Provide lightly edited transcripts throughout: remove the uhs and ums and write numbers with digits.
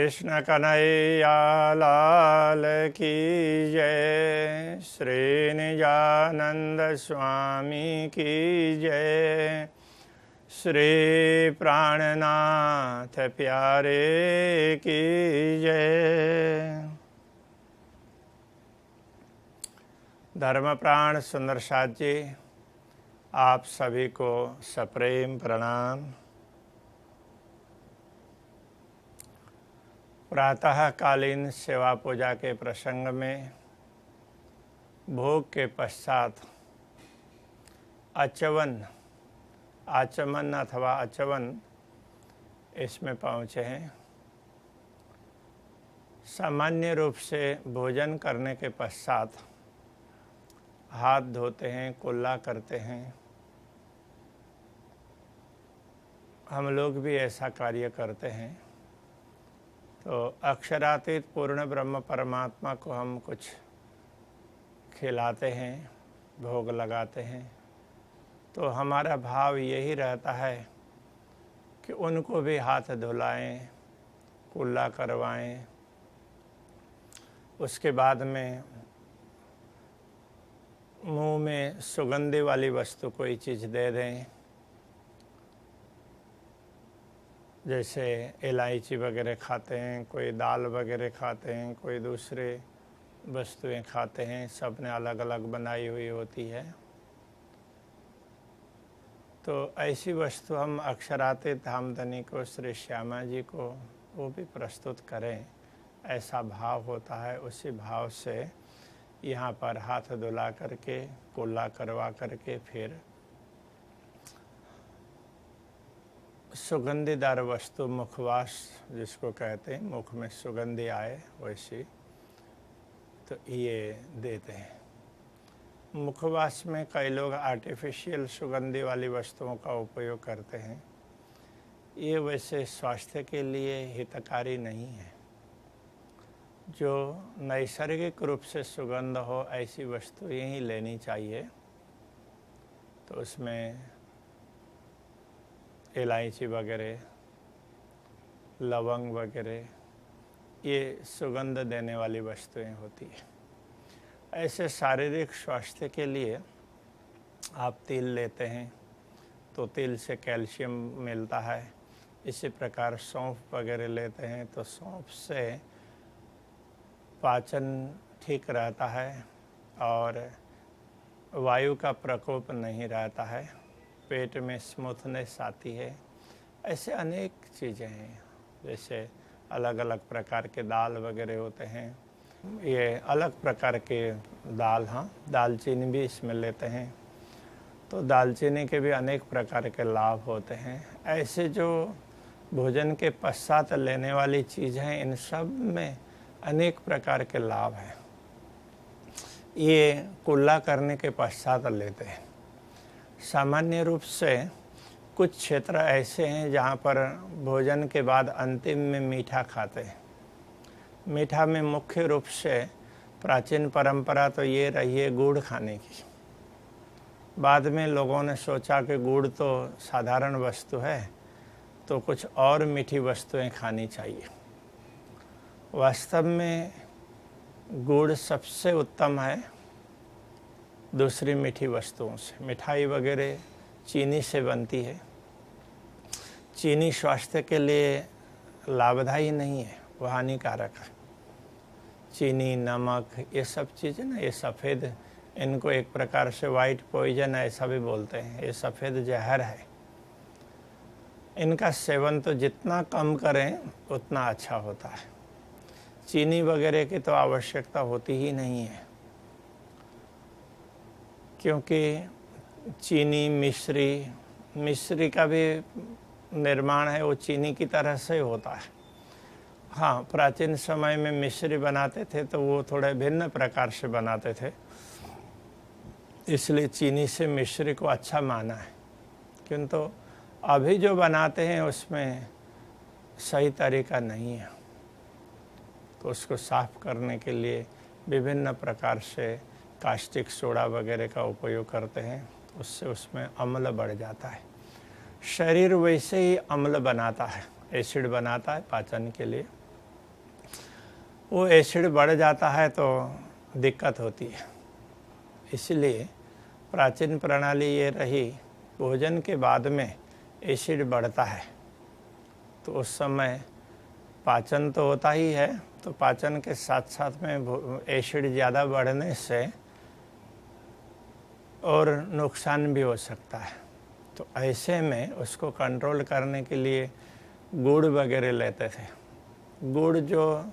कृष्ण कन्हैया लाल की जय। श्री निजानंद स्वामी की जय। श्री प्राणनाथ प्यारे की जय। धर्म प्राण सुंदर साथ जी, आप सभी को सप्रेम प्रणाम। प्रातःकालीन सेवा पूजा के प्रसंग में भोग के पश्चात आचमन अथवा अचवन इसमें पहुँचे हैं। सामान्य रूप से भोजन करने के पश्चात हाथ धोते हैं, कुल्ला करते हैं। हम लोग भी ऐसा कार्य करते हैं। तो अक्षरातीत पूर्ण ब्रह्म परमात्मा को हम कुछ खिलाते हैं, भोग लगाते हैं, तो हमारा भाव यही रहता है कि उनको भी हाथ धुलाएं, कुल्ला करवाएं। उसके बाद में मुंह में सुगंधी वाली वस्तु कोई चीज़ दे दें, जैसे इलायची वगैरह खाते हैं, कोई दाल वगैरह खाते हैं, कोई दूसरे वस्तुएं खाते हैं। सब ने अलग अलग बनाई हुई होती है। तो ऐसी वस्तु हम अक्षरातीत धामधनी को, श्री श्यामा जी को वो भी प्रस्तुत करें, ऐसा भाव होता है। उसी भाव से यहाँ पर हाथ धुला करके, कुल्ला करवा करके, फिर सुगंधीदार वस्तु, मुखवास जिसको कहते हैं, मुख में सुगंधी आए वैसी, तो ये देते हैं। मुखवास में कई लोग आर्टिफिशियल सुगंधी वाली वस्तुओं का उपयोग करते हैं। ये वैसे स्वास्थ्य के लिए हितकारी नहीं है। जो नैसर्गिक रूप से सुगंध हो ऐसी वस्तुएं ही लेनी चाहिए। तो उसमें इलायची वगैरह, लवंग वगैरह ये सुगंध देने वाली वस्तुएं होती है। ऐसे शारीरिक स्वास्थ्य के लिए आप तिल लेते हैं तो तिल से कैल्शियम मिलता है। इसी प्रकार सौंफ वगैरह लेते हैं तो सौंफ से पाचन ठीक रहता है और वायु का प्रकोप नहीं रहता है, पेट में स्मूथनेस आती है। ऐसे अनेक चीज़ें हैं। जैसे अलग अलग प्रकार के दाल वगैरह होते हैं, ये अलग प्रकार के दाल, हाँ, दालचीनी भी इसमें लेते हैं। तो दालचीनी के भी अनेक प्रकार के लाभ होते हैं। ऐसे जो भोजन के पश्चात लेने वाली चीज़ें हैं, इन सब में अनेक प्रकार के लाभ हैं। ये कुल्ला करने के पश्चात लेते हैं। सामान्य रूप से कुछ क्षेत्र ऐसे हैं जहाँ पर भोजन के बाद अंतिम में मीठा खाते हैं। मीठा में मुख्य रूप से प्राचीन परंपरा तो ये रही है गुड़ खाने की। बाद में लोगों ने सोचा कि गुड़ तो साधारण वस्तु है, तो कुछ और मीठी वस्तुएं खानी चाहिए। वास्तव में गुड़ सबसे उत्तम है दूसरी मीठी वस्तुओं से। मिठाई वगैरह चीनी से बनती है। चीनी स्वास्थ्य के लिए लाभदायी नहीं है, वह हानिकारक है। चीनी, नमक, ये सब चीज़ें ना, ये सफ़ेद, इनको एक प्रकार से वाइट पॉइजन ऐसा भी बोलते हैं। ये सफ़ेद जहर है। इनका सेवन तो जितना कम करें उतना अच्छा होता है। चीनी वगैरह की तो आवश्यकता होती ही नहीं है, क्योंकि चीनी मिश्री का भी निर्माण है, वो चीनी की तरह से होता है। हाँ, प्राचीन समय में मिश्री बनाते थे तो वो थोड़े भिन्न प्रकार से बनाते थे, इसलिए चीनी से मिश्री को अच्छा माना है। किंतु अभी जो बनाते हैं उसमें सही तरीका नहीं है। तो उसको साफ करने के लिए विभिन्न प्रकार से कास्टिक सोडा वगैरह का उपयोग करते हैं। उससे उसमें अम्ल बढ़ जाता है। शरीर वैसे ही अम्ल बनाता है, एसिड बनाता है पाचन के लिए। वो एसिड बढ़ जाता है तो दिक्कत होती है। इसलिए प्राचीन प्रणाली ये रही, भोजन के बाद में एसिड बढ़ता है तो उस समय पाचन तो होता ही है, तो पाचन के साथ साथ में एसिड ज़्यादा बढ़ने से और नुकसान भी हो सकता है। तो ऐसे में उसको कंट्रोल करने के लिए गुड़ वगैरह लेते थे। गुड़ जो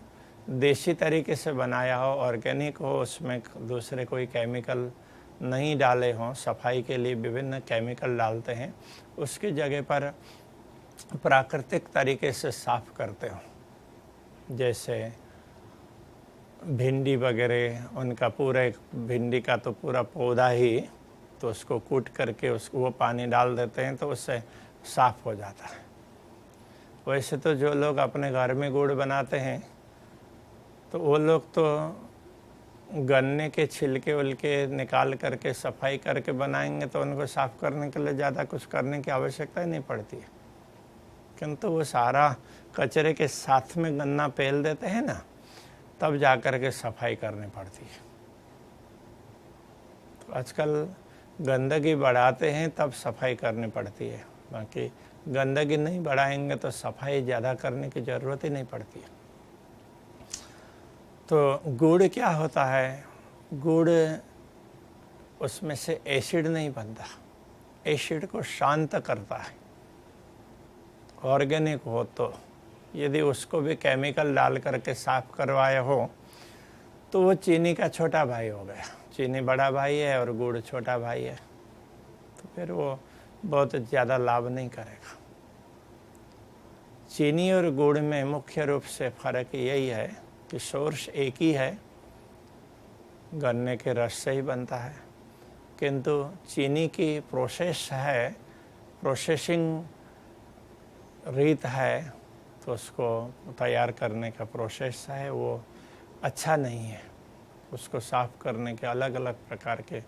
देसी तरीके से बनाया हो, ऑर्गेनिक हो, उसमें दूसरे कोई केमिकल नहीं डाले हों, सफाई के लिए विभिन्न केमिकल डालते हैं, उसकी जगह पर प्राकृतिक तरीके से साफ़ करते हो। जैसे भिंडी वगैरह, उनका पूरे भिंडी का तो पूरा पौधा ही, तो उसको कूट करके वो पानी डाल देते हैं तो उससे साफ़ हो जाता है। वैसे तो जो लोग अपने घर में गुड़ बनाते हैं तो वो लोग तो गन्ने के छिलके उलके निकाल करके सफाई करके बनाएंगे, तो उनको साफ़ करने के लिए ज़्यादा कुछ करने की आवश्यकता ही नहीं पड़ती है। किंतु वो सारा कचरे के साथ में गन्ना पेल देते हैं ना, तब जा कर के सफाई करनी पड़ती है। तो आजकल गंदगी बढ़ाते हैं तब सफाई करनी पड़ती है, बाकी गंदगी नहीं बढ़ाएंगे तो सफाई ज़्यादा करने की ज़रूरत ही नहीं पड़ती है। तो गुड़ क्या होता है, गुड़ उसमें से एसिड नहीं बनता, एसिड को शांत करता है। ऑर्गेनिक हो तो यदि उसको भी केमिकल डाल करके साफ़ करवाया हो तो वो चीनी का छोटा भाई हो गया। चीनी बड़ा भाई है और गुड़ छोटा भाई है, तो फिर वो बहुत ज़्यादा लाभ नहीं करेगा। चीनी और गुड़ में मुख्य रूप से फ़र्क यही है कि सोर्स एक ही है, गन्ने के रस से ही बनता है, किंतु चीनी की प्रोसेसिंग रीत है, तो उसको तैयार करने का प्रोसेस है वो अच्छा नहीं है। उसको साफ़ करने के अलग अलग प्रकार के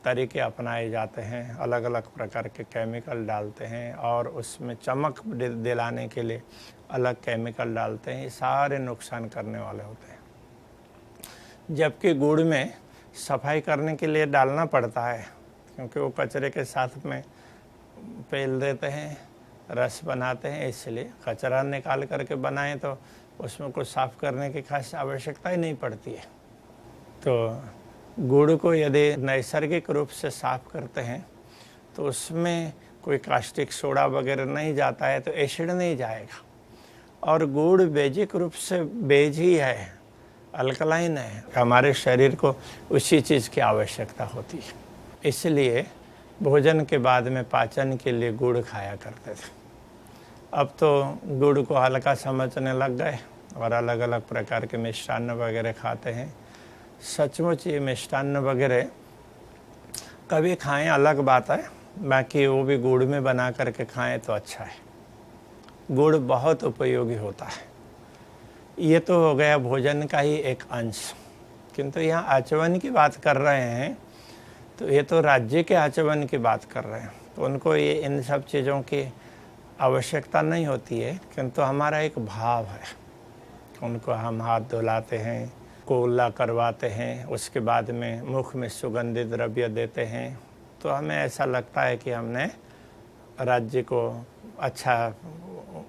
तरीके अपनाए जाते हैं, अलग अलग प्रकार के केमिकल डालते हैं और उसमें चमक दिलाने के लिए अलग केमिकल डालते हैं। ये सारे नुकसान करने वाले होते हैं। जबकि गुड़ में सफाई करने के लिए डालना पड़ता है, क्योंकि वो कचरे के साथ में पेल देते हैं, रस बनाते हैं, इसलिए कचरा निकाल करके बनाएं तो उसमें कुछ साफ़ करने की खास आवश्यकता ही नहीं पड़ती है। तो गुड़ को यदि नैसर्गिक रूप से साफ़ करते हैं तो उसमें कोई कास्टिक सोडा वगैरह नहीं जाता है, तो एसिड नहीं जाएगा। और गुड़ बेजिक रूप से बेज ही है, अल्कलाइन है, हमारे शरीर को उसी चीज़ की आवश्यकता होती है। इसलिए भोजन के बाद में पाचन के लिए गुड़ खाया करते थे। अब तो गुड़ को हल्का समझने लग गए और अलग अलग प्रकार के मिष्टान्न वगैरह खाते हैं। सचमुच ये मिष्टान्न वगैरह कभी खाएं अलग बात है, बाकी वो भी गुड़ में बना करके खाएं तो अच्छा है। गुड़ बहुत उपयोगी होता है। ये तो हो गया भोजन का ही एक अंश, किंतु यहाँ आचमन की बात कर रहे हैं तो ये तो राज्य के आचमन की बात कर रहे हैं, तो उनको ये इन सब चीज़ों की आवश्यकता नहीं होती है, किंतु हमारा एक भाव है। उनको हम हाथ धुलाते हैं, कुल्ला करवाते हैं, उसके बाद में मुख में सुगंधित द्रव्य देते हैं, तो हमें ऐसा लगता है कि हमने राज्य को अच्छा,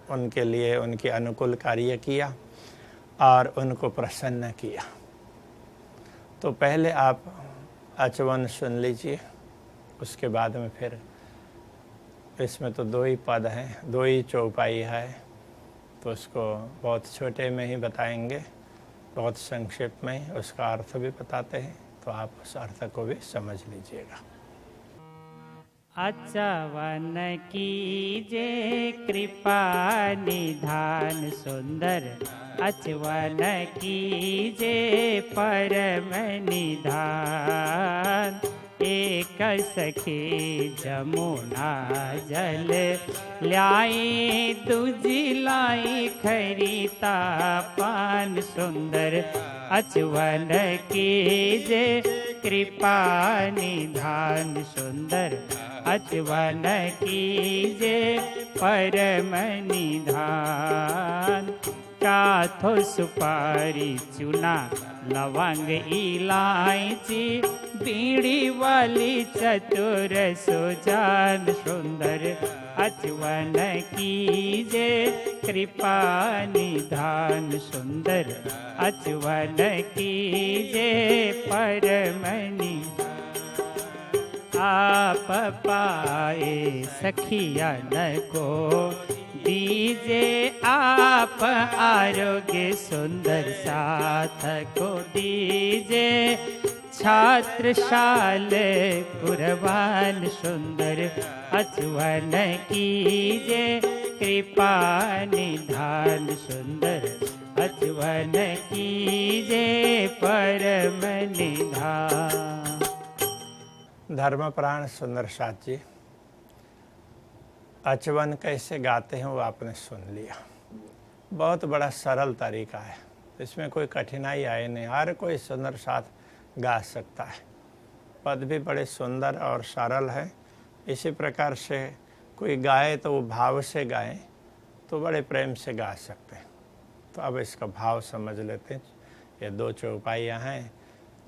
उनके लिए उनके अनुकूल कार्य किया और उनको प्रसन्न किया। तो पहले आप आचमन सुन लीजिए, उसके बाद में फिर इसमें तो 2 ही पद हैं, 2 ही चौपाई है, तो उसको बहुत छोटे में ही बताएंगे, बहुत संक्षेप में उसका अर्थ भी बताते हैं, तो आप उस अर्थ को भी समझ लीजिएगा। आचमन कीजे कृपा निधान सुंदर, आचमन कीजे परम निधान। एक सखी जमुना जल ल्याई, दूजी लाई खरीता पान सुंदर, आचमन कीजे कृपा निधान सुंदर, आचमन कीजे परम निधान। काथो सुपारी चूना लवंग इलायची बीड़ी वाली चतुर सुजान सुंदर अचवन कीजे कृपा निधान सुंदर अचवन कीजे परमनि आप पाए सखियन को दीजे आप आरोग्य सुंदर साथ को दीजे छात्रशाल कुरबान सुंदर अचवन कीजे कृपा निधान सुंदर अचवन कीजे परम निधान। धर्मप्राण सुंदर साथ जी अचवन कैसे गाते हैं वो आपने सुन लिया। बहुत बड़ा सरल तरीका है, इसमें कोई कठिनाई आए नहीं, हर कोई सुंदर साथ गा सकता है। पद भी बड़े सुंदर और सरल है। इसी प्रकार से कोई गाए तो वो भाव से गाए तो बड़े प्रेम से गा सकते हैं। तो अब इसका भाव समझ लेते हैं। ये दो चौपाइयाँ हैं,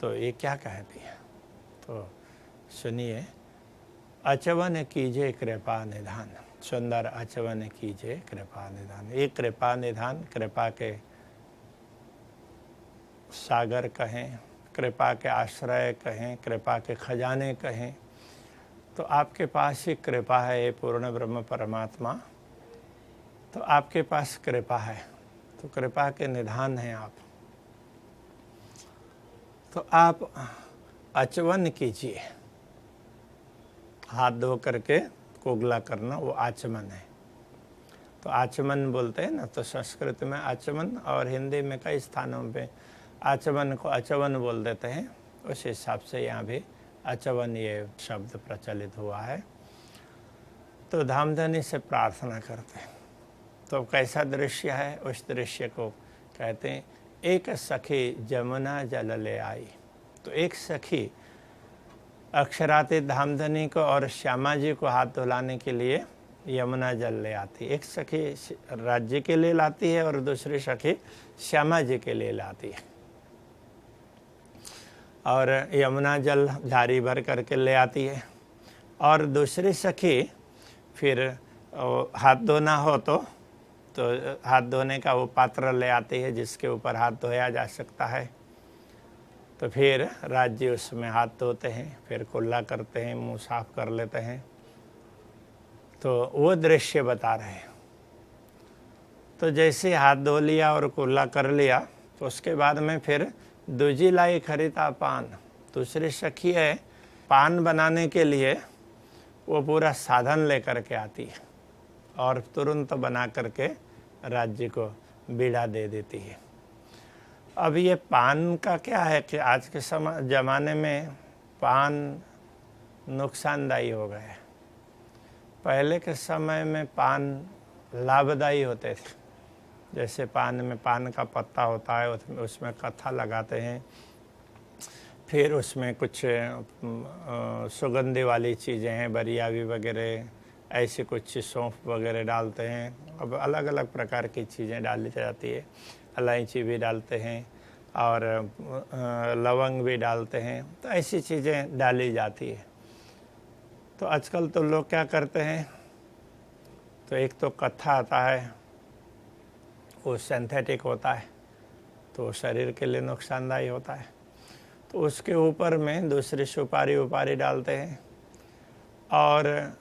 तो ये क्या कहती है तो सुनिए। अचवन कीजिए कृपा निधान, सुंदर अचवन कीजिए कृपा निधान। ये कृपा निधान, कृपा के सागर कहें, कृपा के आश्रय कहें, कृपा के खजाने कहें, तो आपके पास ही कृपा है। ये पूर्ण ब्रह्म परमात्मा, तो आपके पास कृपा है, तो कृपा के निधान हैं आप। तो आप अचवन कीजिए, हाथ धो करके कोगला करना, वो आचमन है। तो आचमन बोलते हैं ना, तो संस्कृत में आचमन और हिंदी में कई स्थानों पे आचमन को अचवन बोल देते हैं। उस हिसाब से यहाँ भी अचवन ये शब्द प्रचलित हुआ है। तो धामधनी से प्रार्थना करते हैं। तो कैसा दृश्य है, उस दृश्य को कहते हैं एक सखी जमुना जल ले आई। तो एक सखी अक्षरातीत धामधनी को और श्यामा जी को हाथ धुलाने के लिए यमुना जल ले आती। एक सखी राज्य के लिए लाती है और दूसरी सखी श्यामा जी के लिए लाती है, और यमुना जल झारी भर करके ले आती है। और दूसरी सखी फिर हाथ धोना हो तो हाथ धोने का वो पात्र ले आती है जिसके ऊपर हाथ धोया जा सकता है। तो फिर राज्य उसमें हाथ धोते हैं, फिर कुल्ला करते हैं, मुंह साफ कर लेते हैं। तो वो दृश्य बता रहे हैं। तो जैसे हाथ धो लिया और कुल्ला कर लिया, तो उसके बाद में फिर दूजी लाई खरीदा पान। दूसरी सखी है, पान बनाने के लिए वो पूरा साधन लेकर के आती है और तुरंत बना करके राज्य को बीड़ा दे देती है। अब ये पान का क्या है कि आज के ज़माने में पान नुकसानदायी हो गए। पहले के समय में पान लाभदायी होते थे। जैसे पान में पान का पत्ता होता है, उसमें कत्था लगाते हैं, फिर उसमें कुछ सुगंधी वाली चीज़ें हैं, बरियावी वगैरह, ऐसे कुछ सौंफ वगैरह डालते हैं। अब अलग अलग प्रकार की चीज़ें डाली जाती है, इलायची भी डालते हैं और लवंग भी डालते हैं। तो ऐसी चीज़ें डाली जाती है। तो आजकल तो लोग क्या करते हैं, तो एक तो कत्था आता है, वो सिंथेटिक होता है, तो शरीर के लिए नुकसानदायी होता है। तो उसके ऊपर में दूसरी सुपारी उपारी डालते हैं। और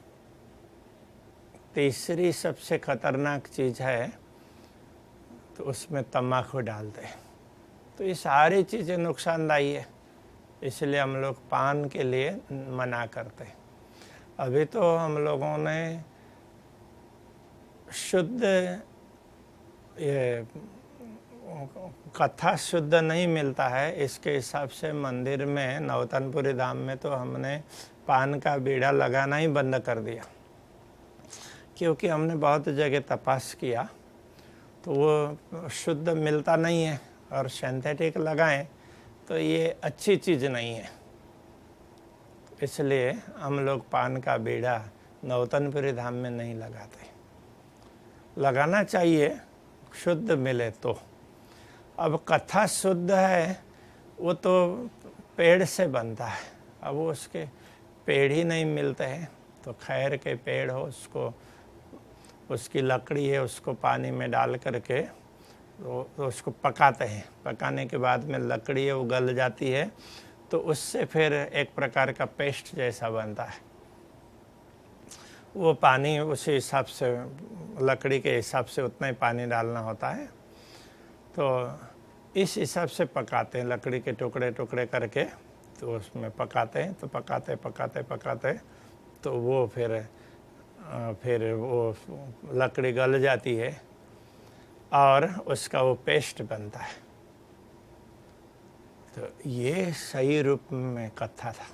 तीसरी सबसे खतरनाक चीज़ है, तो उसमें तम्बाकू डालते हैं। तो ये सारी चीज़ें नुकसानदायी है, इसलिए हम लोग पान के लिए मना करते हैं। अभी तो हम लोगों ने शुद्ध ये कथा शुद्ध नहीं मिलता है, इसके हिसाब से मंदिर में नवतनपुरी धाम में तो हमने पान का बीड़ा लगाना ही बंद कर दिया, क्योंकि हमने बहुत जगह तपास किया तो वो शुद्ध मिलता नहीं है। और सिंथेटिक लगाएं तो ये अच्छी चीज़ नहीं है, इसलिए हम लोग पान का बीड़ा नवतनपुरी धाम में नहीं लगाते। लगाना चाहिए, शुद्ध मिले तो। अब कत्था शुद्ध है, वो तो पेड़ से बनता है, अब वो उसके पेड़ ही नहीं मिलते हैं, तो खैर के पेड़ हो, उसको उसकी लकड़ी है, उसको पानी में डाल करके तो उसको पकाते हैं। पकाने के बाद में लकड़ी है वो गल जाती है, तो उससे फिर एक प्रकार का पेस्ट जैसा बनता है। वो पानी उसी हिसाब से, लकड़ी के हिसाब से उतना ही पानी डालना होता है। तो इस हिसाब से पकाते हैं, लकड़ी के टुकड़े टुकड़े करके तो उसमें पकाते हैं। तो पकाते पकाते पकाते तो वो फिर वो लकड़ी गल जाती है और उसका वो पेस्ट बनता है। तो ये सही रूप में कत्था था।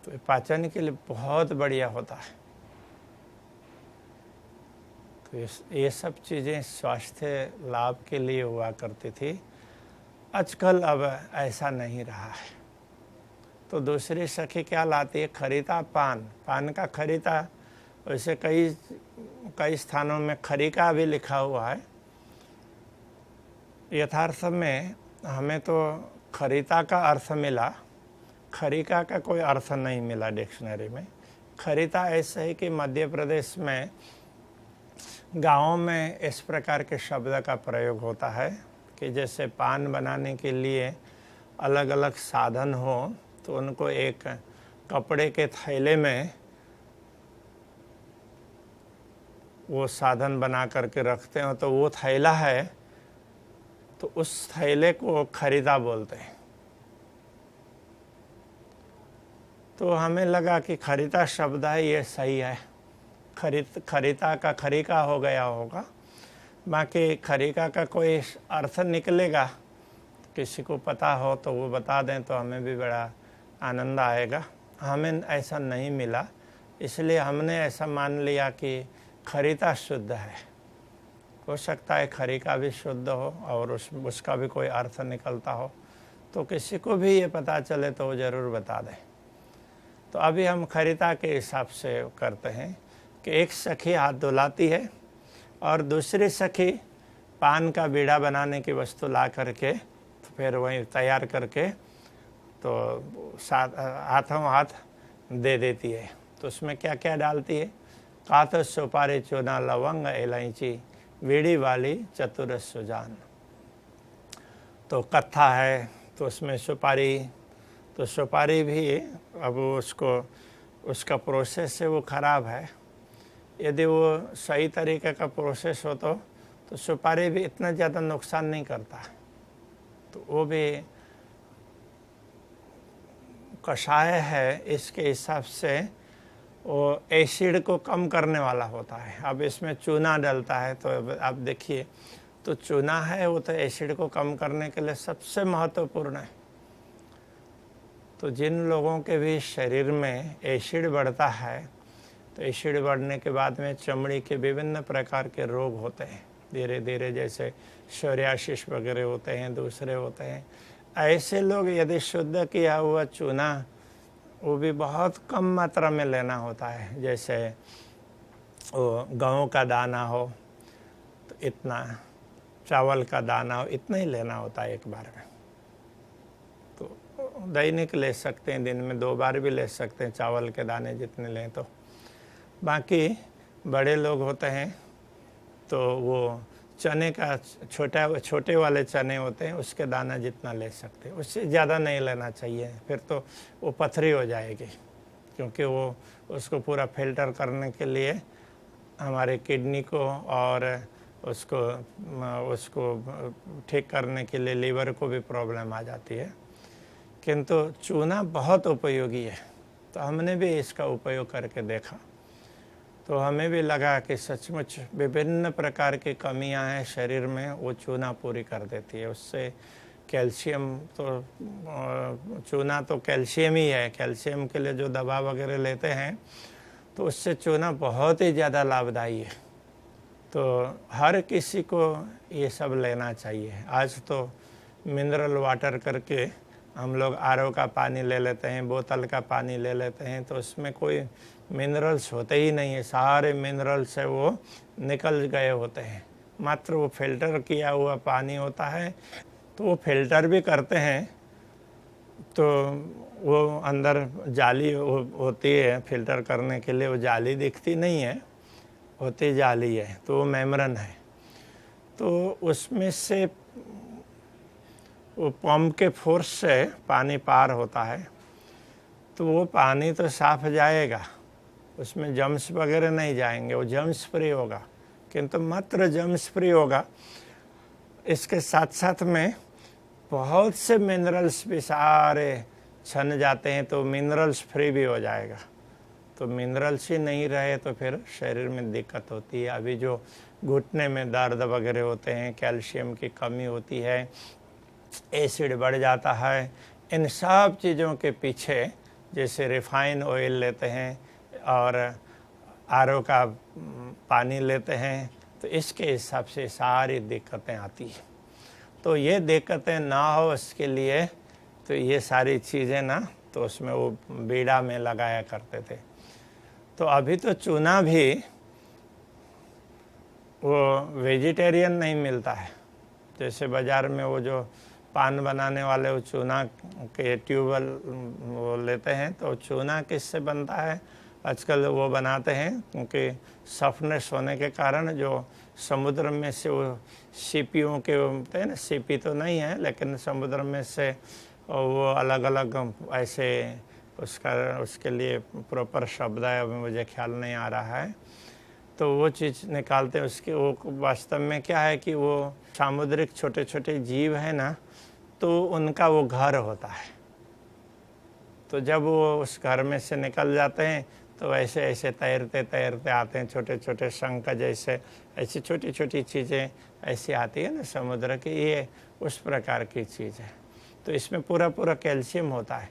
तो पाचन के लिए बहुत बढ़िया होता है। तो ये सब चीज़ें स्वास्थ्य लाभ के लिए हुआ करती थी। आजकल अब ऐसा नहीं रहा है। तो दूसरी सखी क्या लाती है? खरीता पान, पान का खरीता। वैसे कई स्थानों में खरीका भी लिखा हुआ है। यथार्थ में हमें तो खरीता का अर्थ मिला, खरीका का कोई अर्थ नहीं मिला डिक्शनरी में। खरीता ऐसा है कि मध्य प्रदेश में गाँवों में इस प्रकार के शब्द का प्रयोग होता है कि जैसे पान बनाने के लिए अलग अलग साधन हो, तो उनको एक कपड़े के थैले में वो साधन बना करके रखते हैं। तो वो थैला है, तो उस थैले को खरीदा बोलते हैं। तो हमें लगा कि खरीदा शब्द है, ये सही है, खरीता का खरीका हो गया होगा। बाकी खरीका का कोई अर्थ निकलेगा, किसी को पता हो तो वो बता दें, तो हमें भी बड़ा आनंद आएगा। हमें ऐसा नहीं मिला, इसलिए हमने ऐसा मान लिया कि खरीता शुद्ध है। हो सकता है खरीका भी शुद्ध हो और उसका भी कोई अर्थ निकलता हो, तो किसी को भी ये पता चले तो वो ज़रूर बता दें। तो अभी हम खरीता के हिसाब से करते हैं कि एक सखी हाथ धुलाती है और दूसरी सखी पान का बीड़ा बनाने की वस्तु ला करके तो फिर वहीं तैयार करके तो हाथों हाथ दे देती है। तो उसमें क्या क्या डालती है? कात सुपारी चूना लवंग इलायची बीड़ी वाली चतुर सुजान। तो कत्था है तो उसमें सुपारी, तो सुपारी भी अब उसका प्रोसेस है वो ख़राब है। यदि वो सही तरीके का प्रोसेस हो तो सुपारी भी इतना ज़्यादा नुकसान नहीं करता। तो वो भी कषाय है, इसके हिसाब से वो एसिड को कम करने वाला होता है। अब इसमें चूना डलता है, तो आप देखिए तो चूना है वो तो एसिड को कम करने के लिए सबसे महत्वपूर्ण है। तो जिन लोगों के भी शरीर में एसिड बढ़ता है, तो एसिड बढ़ने के बाद में चमड़ी के विभिन्न प्रकार के रोग होते हैं धीरे धीरे, जैसे सोरियासिस वगैरह होते हैं, दूसरे होते हैं। ऐसे लोग यदि शुद्ध किया हुआ चूना वो भी बहुत कम मात्रा में लेना होता है, जैसे वो गेहूं का दाना हो तो इतना, चावल का दाना हो इतना ही लेना होता है एक बार में। तो दैनिक ले सकते हैं, दिन में 2 बार भी ले सकते हैं चावल के दाने जितने लें। तो बाकी बड़े लोग होते हैं तो वो चने का छोटे वाले चने होते हैं उसके दाना जितना ले सकते हैं, उससे ज़्यादा नहीं लेना चाहिए, फिर तो वो पथरी हो जाएगी। क्योंकि वो उसको पूरा फिल्टर करने के लिए हमारे किडनी को और उसको ठीक करने के लिए लीवर को भी प्रॉब्लम आ जाती है। किंतु चूना बहुत उपयोगी है, तो हमने भी इसका उपयोग करके देखा, तो हमें भी लगा कि सचमुच विभिन्न प्रकार की कमियां हैं शरीर में, वो चूना पूरी कर देती है। उससे कैल्शियम, तो चूना तो कैल्शियम ही है, कैल्शियम के लिए जो दवा वगैरह लेते हैं तो उससे चूना बहुत ही ज़्यादा लाभदायी है। तो हर किसी को ये सब लेना चाहिए। आज तो मिनरल वाटर करके हम लोग आरओ का पानी ले लेते हैं, बोतल का पानी ले लेते हैं, तो उसमें कोई मिनरल्स होते ही नहीं है, सारे मिनरल्स है वो निकल गए होते हैं। मात्र वो फिल्टर किया हुआ पानी होता है। तो वो फिल्टर भी करते हैं तो वो अंदर जाली होती है, फिल्टर करने के लिए वो जाली दिखती नहीं है, होती जाली है, तो वो मेम्ब्रेन है। तो उसमें से वो पंप के फोर्स से पानी पार होता है, तो वो पानी तो साफ जाएगा, उसमें जम्स वगैरह नहीं जाएंगे, वो जम्स फ्री होगा। किंतु मात्र जम्स फ्री होगा, इसके साथ साथ में बहुत से मिनरल्स भी सारे छन जाते हैं, तो मिनरल्स फ्री भी हो जाएगा। तो मिनरल्स ही नहीं रहे तो फिर शरीर में दिक्कत होती है। अभी जो घुटने में दर्द वगैरह होते हैं, कैल्शियम की कमी होती है, एसिड बढ़ जाता है, इन सब चीज़ों के पीछे जैसे रिफाइन ऑयल लेते हैं और आरओ का पानी लेते हैं, तो इसके हिसाब से सारी दिक्कतें आती हैं। तो ये दिक्कतें ना हो इसके लिए तो ये सारी चीज़ें ना, तो उसमें वो बीड़ा में लगाया करते थे। तो अभी तो चूना भी वो वेजिटेरियन नहीं मिलता है। जैसे बाज़ार में वो जो पान बनाने वाले वो चूना के ट्यूबवेल वो लेते हैं, तो चूना किससे बनता है? आजकल वो बनाते हैं क्योंकि सफ्टनेस होने के कारण जो समुद्र में से वो सीपियों के होते हैं ना, सीपी तो नहीं है लेकिन समुद्र में से वो अलग अलग ऐसे उसके लिए प्रॉपर शब्द है, अभी मुझे ख्याल नहीं आ रहा है। तो वो चीज़ निकालते हैं उसके, वो वास्तव में क्या है कि वो सामुद्रिक छोटे छोटे जीव है ना, तो उनका वो घर होता है। तो जब वो उस घर में से निकल जाते हैं तो ऐसे ऐसे तैरते तैरते आते हैं, छोटे छोटे शंख जैसे ऐसी छोटी छोटी चीज़ें ऐसी आती है ना समुद्र की, ये उस प्रकार की चीज़ है। तो इसमें पूरा पूरा कैल्शियम होता है।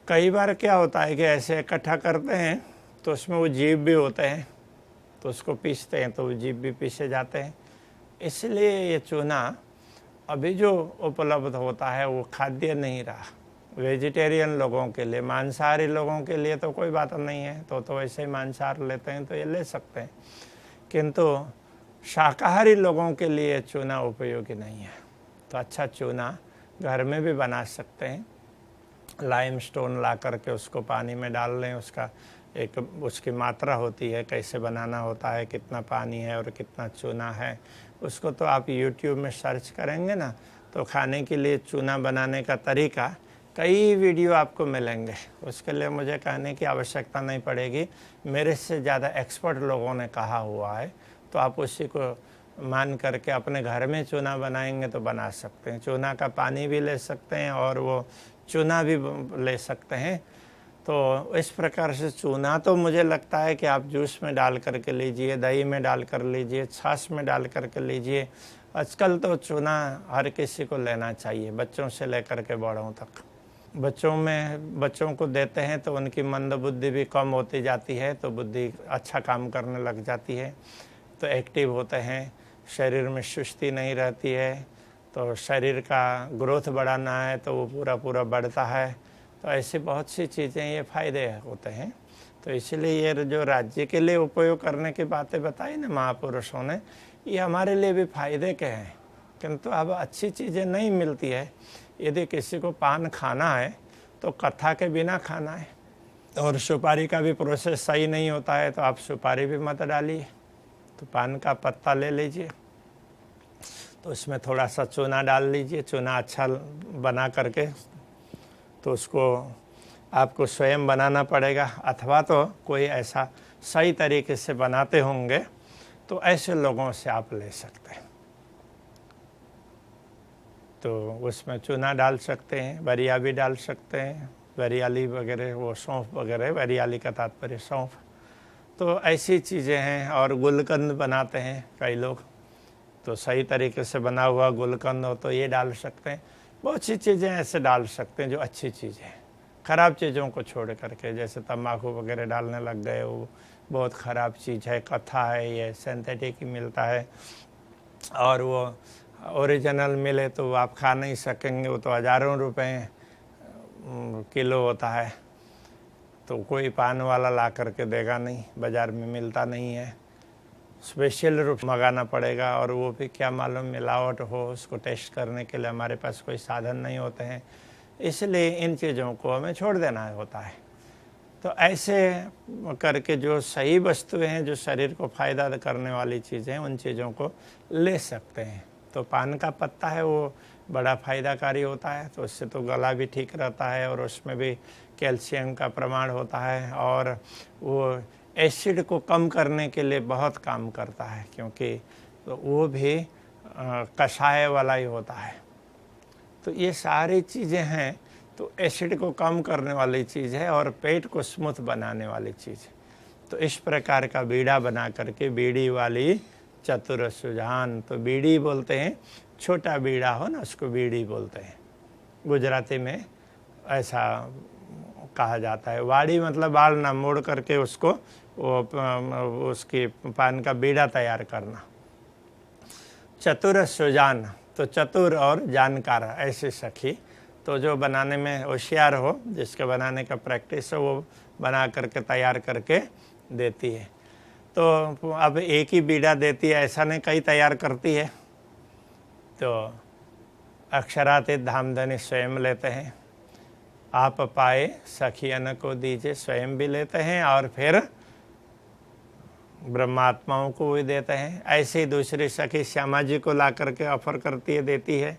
कई बार क्या होता है कि ऐसे इकट्ठा करते हैं तो उसमें वो जीव भी होते हैं, तो उसको पीसते हैं तो वो जीव भी पीसे जाते हैं। इसलिए ये चूना अभी जो उपलब्ध होता है वो खाद्य नहीं रहा। वेजिटेरियन लोगों के लिए, मांसाहारी लोगों के लिए तो कोई बात नहीं है, तो वैसे ही मांसाहार लेते हैं तो ये ले सकते हैं, किंतु शाकाहारी लोगों के लिए चूना उपयोगी नहीं है। तो अच्छा चूना घर में भी बना सकते हैं। लाइमस्टोन ला करके उसको पानी में डाल लें, उसका एक उसकी मात्रा होती है, कैसे बनाना होता है, कितना पानी है और कितना चूना है, उसको तो आप YouTube में सर्च करेंगे ना, तो खाने के लिए चूना बनाने का तरीका कई वीडियो आपको मिलेंगे। उसके लिए मुझे कहने की आवश्यकता नहीं पड़ेगी, मेरे से ज़्यादा एक्सपर्ट लोगों ने कहा हुआ है। तो आप उसी को मान करके अपने घर में चूना बनाएंगे तो बना सकते हैं। चूना का पानी भी ले सकते हैं और वो चूना भी ले सकते हैं। तो इस प्रकार से चूना तो मुझे लगता है कि आप जूस में डाल करके लीजिए, दही में डाल कर लीजिए, छाछ में डाल करके लीजिए। आजकल तो चूना हर किसी को लेना चाहिए, बच्चों से लेकर के बड़ों तक। बच्चों को देते हैं तो उनकी मंद बुद्धि भी कम होती जाती है, तो बुद्धि अच्छा काम करने लग जाती है, तो एक्टिव होते हैं, शरीर में सुस्ती नहीं रहती है। तो शरीर का ग्रोथ बढ़ाना है तो वो पूरा पूरा बढ़ता है। तो ऐसी बहुत सी चीज़ें ये फ़ायदे होते हैं। तो इसलिए ये जो राज्य के लिए उपयोग करने की बातें बताई ना महापुरुषों ने, ये हमारे लिए भी फ़ायदे के हैं, किंतु अब अच्छी चीज़ें नहीं मिलती है। यदि किसी को पान खाना है तो कथा के बिना खाना है, और सुपारी का भी प्रोसेस सही नहीं होता है, तो आप सुपारी भी मत डालिए। तो पान का पत्ता ले लीजिए, तो उसमें थोड़ा सा चूना डाल लीजिए, चूना अच्छा बना करके, तो उसको आपको स्वयं बनाना पड़ेगा, अथवा तो कोई ऐसा सही तरीके से बनाते होंगे तो ऐसे लोगों से आप ले सकते हैं। तो उसमें चूना डाल सकते हैं, बरिया भी डाल सकते हैं, बरियाली वगैरह, वो सौंफ वगैरह, बरियाली का तात्पर्य सौंफ। तो ऐसी चीज़ें हैं। और गुलकंद बनाते हैं कई लोग, तो सही तरीके से बना हुआ गुलकंद हो तो ये डाल सकते हैं। बहुत सी चीज़ें ऐसे डाल सकते हैं जो अच्छी चीज़ें हैं, ख़राब चीज़ों को छोड़ करके। जैसे तम्बाकू वगैरह डालने लग गए, वो बहुत ख़राब चीज़ है, कथा है, ये सिंथेटिक ही मिलता है, और वो ओरिजिनल मिले तो आप खा नहीं सकेंगे, वो तो हज़ारों रुपए किलो होता है, तो कोई पान वाला ला करके देगा नहीं, बाज़ार में मिलता नहीं है। स्पेशल रूप से मंगाना पड़ेगा, और वो भी क्या मालूम मिलावट हो, उसको टेस्ट करने के लिए हमारे पास कोई साधन नहीं होते हैं, इसलिए इन चीज़ों को हमें छोड़ देना होता है। तो ऐसे करके जो सही वस्तुएं हैं, जो शरीर को फ़ायदा करने वाली चीज़ें हैं, उन चीज़ों को ले सकते हैं। तो पान का पत्ता है वो बड़ा फ़ायदाकारी होता है, तो उससे तो गला भी ठीक रहता है, और उसमें भी कैल्शियम का प्रमाण होता है, और वो एसिड को कम करने के लिए बहुत काम करता है, क्योंकि तो वो भी कषाय वाला ही होता है। तो ये सारी चीज़ें हैं, तो एसिड को कम करने वाली चीज़ है और पेट को स्मूथ बनाने वाली चीज़ है। तो इस प्रकार का बीड़ा बना करके, बीड़ी वाली चतुर सुजान, तो बीड़ी बोलते हैं, छोटा बीड़ा हो ना उसको बीड़ी बोलते हैं, गुजराती में ऐसा कहा जाता है। वाड़ी मतलब बाल ना मोड़ करके उसको वो उसकी पान का बीड़ा तैयार करना। चतुर सुजान, तो चतुर और जानकार ऐसे सखी, तो जो बनाने में होशियार हो, जिसके बनाने का प्रैक्टिस हो, वो बना करके तैयार करके देती है। तो अब एक ही बीड़ा देती है ऐसा नहीं, कई तैयार करती है। तो अक्षरातीत धामधनी स्वयं लेते हैं, आप पाए सखियन को दीजिए, स्वयं भी लेते हैं और फिर ब्रह्मात्माओं को भी देते हैं। ऐसे ही दूसरी सखी श्यामा जी को ला करके ऑफर करती है, देती है,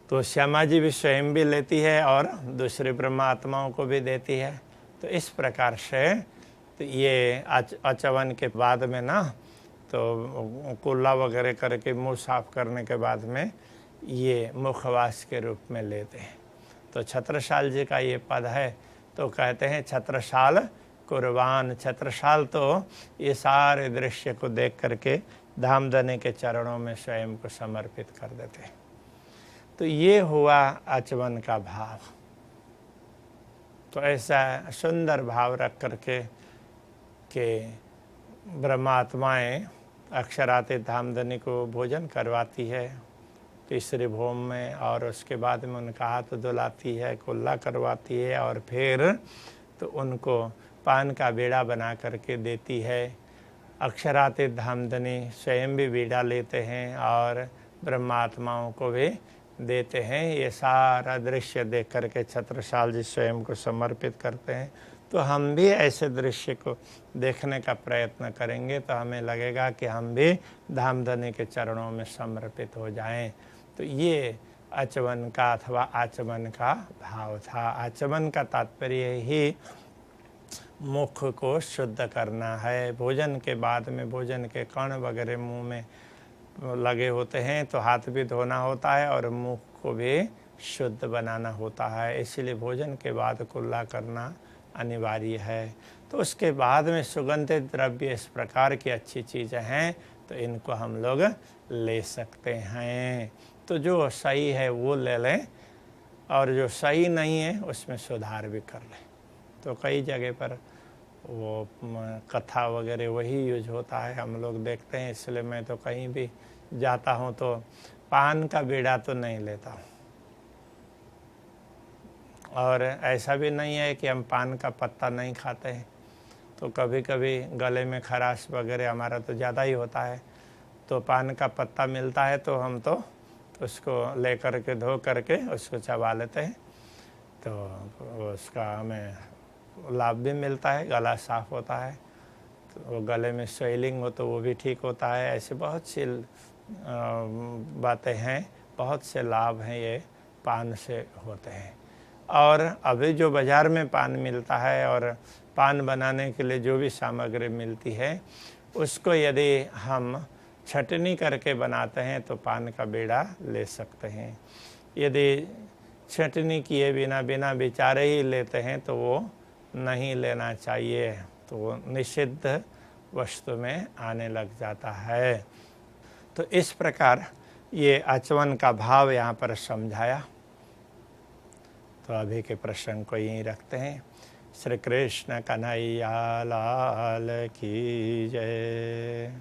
तो श्यामा जी भी स्वयं भी लेती है और दूसरे ब्रह्मात्माओं को भी देती है। तो इस प्रकार से तो ये आचमन के बाद में ना, तो कुल्ला वगैरह करके मुंह साफ करने के बाद में ये मुखवास के रूप में लेते हैं। तो छत्रसाल जी का ये पद है, तो कहते हैं छत्रसाल कुर्बान। छत्रसाल तो ये सारे दृश्य को देख करके धामधनी के चरणों में स्वयं को समर्पित कर देते हैं। तो ये हुआ आचमन का भाव। तो ऐसा सुंदर भाव रख करके कि ब्रह्मात्माएं अक्षरातीत धामधनी को भोजन करवाती है तीसरे भोम में, और उसके बाद में उनका हाथ धुलाती है, कुल्ला करवाती है, और फिर तो उनको पान का बीड़ा बना करके देती है। अक्षरातीत धामधनी स्वयं भी बीड़ा लेते हैं और ब्रह्मात्माओं को भी देते हैं। ये सारा दृश्य देख करके छत्रसाल जी स्वयं को समर्पित करते हैं। तो हम भी ऐसे दृश्य को देखने का प्रयत्न करेंगे तो हमें लगेगा कि हम भी धामधनी के चरणों में समर्पित हो जाएं। तो ये आचमन का अथवा आचमन का भाव था। आचमन का तात्पर्य ही मुख को शुद्ध करना है। भोजन के बाद में भोजन के कण वगैरह मुंह में लगे होते हैं, तो हाथ भी धोना होता है और मुख को भी शुद्ध बनाना होता है। इसलिए भोजन के बाद कुल्ला करना अनिवार्य है। तो उसके बाद में सुगंधित द्रव्य इस प्रकार की अच्छी चीज़ें हैं, तो इनको हम लोग ले सकते हैं। तो जो सही है वो ले लें, और जो सही नहीं है उसमें सुधार भी कर लें। तो कई जगह पर वो कथा वगैरह वही यूज होता है, हम लोग देखते हैं। इसलिए मैं तो कहीं भी जाता हूँ तो पान का बीड़ा तो नहीं लेता हूँ, और ऐसा भी नहीं है कि हम पान का पत्ता नहीं खाते हैं। तो कभी कभी गले में खराश वगैरह हमारा तो ज़्यादा ही होता है, तो पान का पत्ता मिलता है तो हम तो उसको ले करके धो करके उसको चबा लेते हैं, तो उसका हमें लाभ भी मिलता है, गला साफ़ होता है, तो वो गले में स्वेलिंग हो तो वो भी ठीक होता है। ऐसे बहुत सी बातें हैं, बहुत से लाभ हैं ये पान से होते हैं। और अभी जो बाज़ार में पान मिलता है और पान बनाने के लिए जो भी सामग्री मिलती है, उसको यदि हम छटनी करके बनाते हैं तो पान का बीड़ा ले सकते हैं। यदि छटनी किए बिना बिना विचारे ही लेते हैं तो वो नहीं लेना चाहिए, तो वो निषिद्ध वस्तु में आने लग जाता है। तो इस प्रकार ये आचमन का भाव यहाँ पर समझाया। तो अभी के प्रसंग को यहीं रखते हैं। श्री कृष्ण कन्हैया लाल की जय।